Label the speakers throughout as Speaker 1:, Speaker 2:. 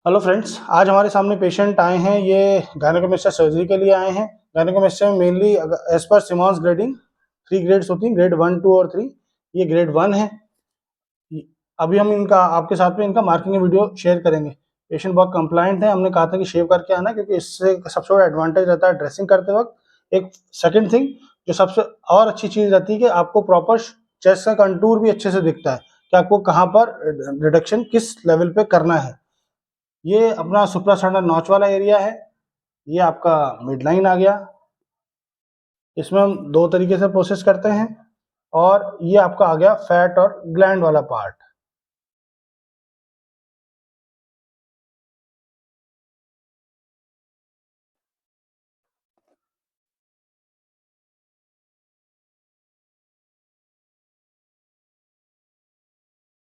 Speaker 1: Hello friends, आज हमारे सामने पेशेंट आए हैं। ये गायनेकोमेस्टिया सर्जरी के लिए आए हैं। गायनेकोमेस्टिया में मेनली एज पर सिमॉन्स ग्रेडिंग 3 ग्रेड्स होती हैं, ग्रेड 1, 2 और 3। ये ग्रेड 1 है। अभी हम इनका आपके साथ में इनका मार्किंग वीडियो शेयर करेंगे। पेशेंट बहुत कंप्लाइंट है। हमने कहा था कि शेव करके आना, क्योंकि इससे सबसे बड़ा एडवांटेज रहता है ड्रेसिंग करते वक्त। एक सेकेंड थिंग जो सबसे और अच्छी चीज़ रहती है कि आपको प्रॉपर चेस्ट का कंटूर भी अच्छे से दिखता है कि आपको कहाँ पर रिडक्शन किस लेवल पे करना है। ये अपना सुप्रास्टार्नल नॉच वाला एरिया है। ये आपका मिड लाइन आ गया। इसमें हम दो तरीके से प्रोसेस करते हैं। और ये आपका आ गया फैट और ग्लैंड वाला पार्ट।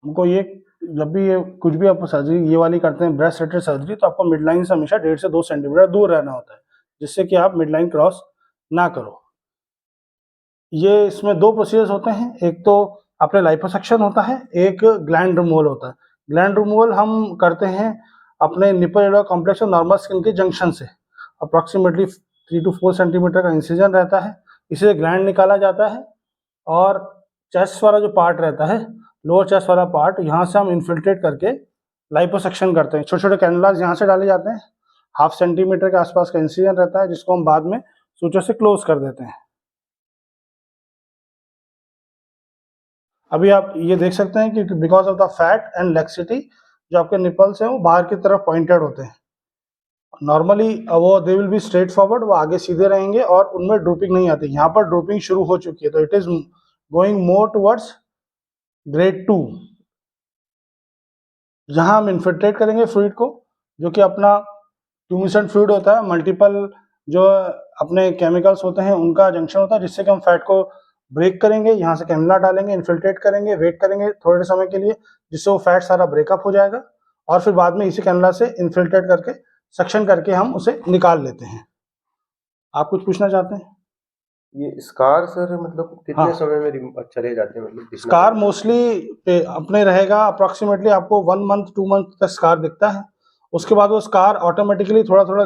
Speaker 1: हमको ये जब भी ये कुछ भी आप सर्जरी ये वाली करते हैं, ब्रेस्ट रिलेटेड सर्जरी, तो आपको मिड लाइन से हमेशा 1.5 से 2 सेंटीमीटर दूर रहना होता है, जिससे कि आप मिड लाइन क्रॉस ना करो। ये इसमें दो प्रोसीजर्स होते हैं। एक तो अपने लाइपोसक्शन होता है, एक ग्लैंड रिमूवल होता है। ग्लैंड रिमूवल हम करते हैं अपने निपल एरिया कॉम्प्लेक्स और नॉर्मल स्किन के जंक्शन से। अप्रॉक्सीमेटली 3 to 4 सेंटीमीटर का इंसिजन रहता है। इसे ग्लैंड निकाला जाता है। और चेस्ट वाला जो पार्ट रहता है, लोअर चेस्ट वाला पार्ट, यहाँ से हम इन्फिल्ट्रेट करके लाइपोसक्शन करते हैं। छोटे छोटे कैनुलास यहाँ से डाले जाते हैं। 1/2 सेंटीमीटर के आसपास का इंसिजन रहता है, जिसको हम बाद में सूचर से क्लोज कर देते हैं। अभी आप ये देख सकते हैं कि because of the fat and laxity जो आपके निपल्स हैं वो बाहर की तरफ पॉइंटेड होते हैं। नॉर्मली वो they will be straight forward, वो आगे सीधे रहेंगे और उनमें ड्रूपिंग नहीं आती। यहाँ पर ड्रूपिंग शुरू हो चुकी है, तो it is going more towards grade 2। जहाँ हम इन्फिल्ट्रेट करेंगे फ्लूइड को, जो कि अपना ट्यूमिसेंट फ्लूइड होता है, मल्टीपल जो अपने केमिकल्स होते हैं उनका जंक्शन होता है, जिससे कि हम फैट को ब्रेक करेंगे। यहाँ से कैनुला डालेंगे, इन्फिल्ट्रेट करेंगे, वेट करेंगे थोड़े समय के लिए, जिससे वो फैट सारा ब्रेकअप हो जाएगा। और फिर बाद में इसी कैनुला से इन्फिल्ट्रेट करके सक्शन करके हम उसे निकाल लेते हैं। आप कुछ पूछना चाहते हैं?
Speaker 2: ये स्कार सर मतलब कितने
Speaker 1: हाँ,
Speaker 2: समय में चले जाते हैं, मतलब दिखना
Speaker 1: स्कार
Speaker 2: पड़ता है?
Speaker 1: मोस्टली अपने रहेगा अप्रोक्सीमेटली आपको 1 मंथ 2 मंथ तक स्कार दिखता है। उसके बाद वो स्कार ऑटोमेटिकली थोड़ा थोड़ा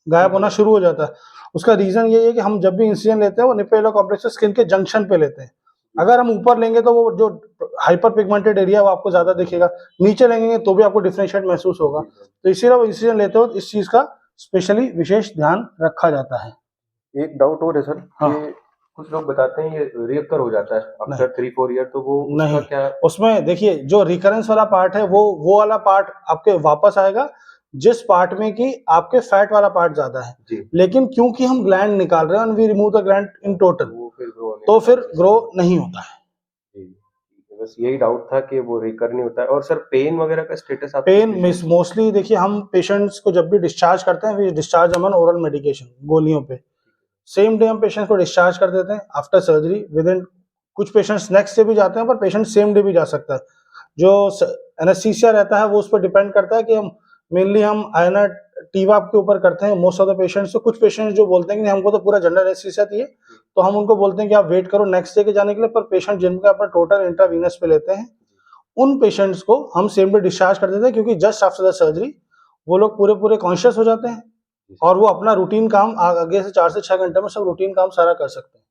Speaker 1: गायब होना शुरू हो जाता है। उसका रीजन ये है कि हम जब भी इंसिजन लेते हैं वो निपेलो कॉम्प्लेक्स स्किन के जंक्शन पे लेते हैं। अगर हम ऊपर लेंगे तो वो जो हाइपर पिगमेंटेड एरिया वो आपको ज्यादा दिखेगा, नीचे लेंगे तो भी आपको डिफरेंशिएट महसूस होगा। तो इसीलिए वो इंसिजन लेते हो इस चीज का स्पेशली विशेष ध्यान रखा जाता है।
Speaker 2: एक डाउट और है सर
Speaker 1: हाँ,
Speaker 2: कि कुछ लोग बताते हैं ये रिकर हो जाता है
Speaker 1: नहीं
Speaker 2: आफ्टर 3-4 ईयर, तो वो उसका
Speaker 1: नहीं,
Speaker 2: क्या?
Speaker 1: उसमें देखिए जो रिकरेंस वाला पार्ट है वो वाला पार्ट आपके वापस आएगा जिस पार्ट में कि आपके फैट वाला पार्ट ज्यादा है।
Speaker 2: जी,
Speaker 1: लेकिन क्योंकि हम ग्लैंड निकाल रहे हैं we remove the gland in total,
Speaker 2: वो फिर ग्रो होने
Speaker 1: तो
Speaker 2: का
Speaker 1: फिर
Speaker 2: चांसेस
Speaker 1: ग्रो
Speaker 2: है।
Speaker 1: नहीं होता है।
Speaker 2: जी, ठीक है, बस यही डाउट था कि वो रिकर नहीं होता है। और सर पेन वगैरह का स्टेटस आपके
Speaker 1: पेन
Speaker 2: पेशेंट?
Speaker 1: मोस्टली देखिए हम पेशेंट्स को जब भी डिस्चार्ज करते हैं वी डिस्चार्ज हम ओरल मेडिकेशन गोलियों पे। सेम डे हम पेशेंट्स को डिस्चार्ज कर देते हैं आफ्टर सर्जरी विद इन। कुछ पेशेंट्स नेक्स्ट डे भी जाते हैं, पर पेशेंट सेम डे भी जा सकता है। जो एनेस्थीसिया रहता है वो उस पर डिपेंड करता है कि हम मेनली हम आयना टीवाप के ऊपर करते हैं मोस्ट ऑफ द पेशेंट्स। तो कुछ पेशेंट्स जो बोलते हैं कि नहीं, हमको तो पूरा जनरल एनेस्थीसिया चाहिए, तो हम उनको बोलते हैं कि आप वेट करो नेक्स्ट डे के जाने के लिए। पर पेशेंट जिनका अपना टोटल इंट्रावीनस पे लेते हैं उन पेशेंट्स को हम सेम डे डिस्चार्ज कर देते हैं, क्योंकि जस्ट आफ्टर द सर्जरी वो लोग पूरे पूरे कॉन्शियस हो जाते हैं और वो अपना रूटीन काम आगे से 4 से 6 घंटे में सब रूटीन काम सारा कर सकते हैं।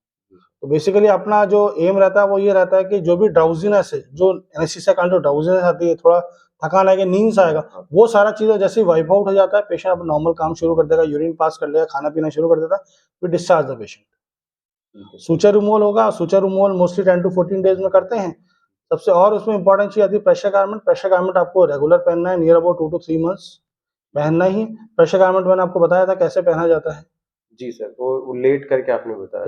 Speaker 1: तो बेसिकली अपना जो एम रहता है वो ये रहता है कि जो भी ड्राउजीनेस है, जो एनेस्थीसिया काइंड ऑफ ड्राउजीनेस आती है, थोड़ा थकान आएगा, नींद सा आएगा, वो सारा चीज़ जैसे ही वाइप आउट हो जाता है, पेशेंट अपना नॉर्मल काम शुरू कर देगा, यूरिन पास कर लेगा, खाना पीना शुरू कर देता है, फिर discharge the patient. Suture removal होगा। Suture removal mostly 10 to 14 days में करते हैं। सबसे और उसमें इंपॉर्टेंट चीज आती है प्रेशर गारमेंट। प्रेशर गारमेंट आपको रेगुलर पहनना है, नियर अबाउट 2 to 3 मंथ्स पहनना ही। प्रेशर गारमेंट मैंने आपको बताया था कैसे पहना जाता है।
Speaker 2: जी सर, और वो लेट करके आपने बताया।